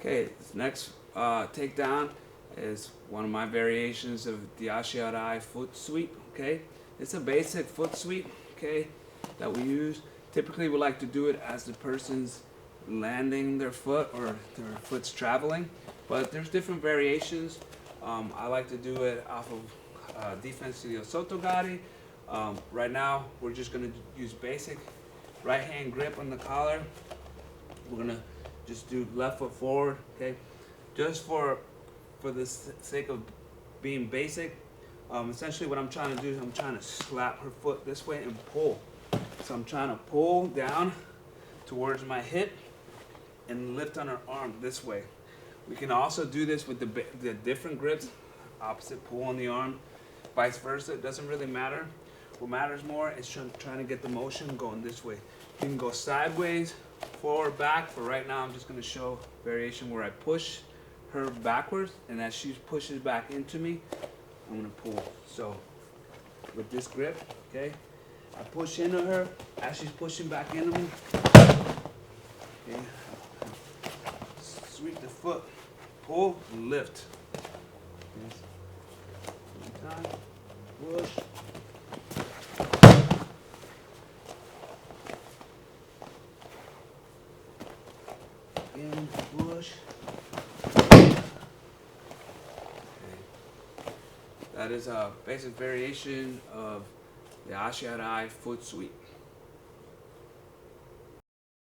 Okay, this next takedown is one of my variations of the Ashi Harai foot sweep. Okay, it's a basic foot sweep. Okay, that we use. Typically, we like to do it as the person's landing their foot or their foot's traveling, but there's different variations. I like to do it off of defense to the Osotogari. Right now, we're just gonna use basic right hand grip on the collar. We're gonna just do left foot forward, okay? Just for the sake of being basic, essentially what I'm trying to do is I'm trying to slap her foot this way and pull. So I'm trying to pull down towards my hip and lift on her arm this way. We can also do this with the different grips, opposite pull on the arm, vice versa. It doesn't really matter. What matters more is trying to get the motion going this way. You can go sideways, forward, back. For right now, I'm just going to show variation where I push her backwards, and as she pushes back into me, I'm going to pull. So with this grip, okay, I push into her as she's pushing back into me. Okay, sweep the foot, pull, and lift. Okay. One time, push. And push. Okay. That is a basic variation of the Ashi Harai foot sweep.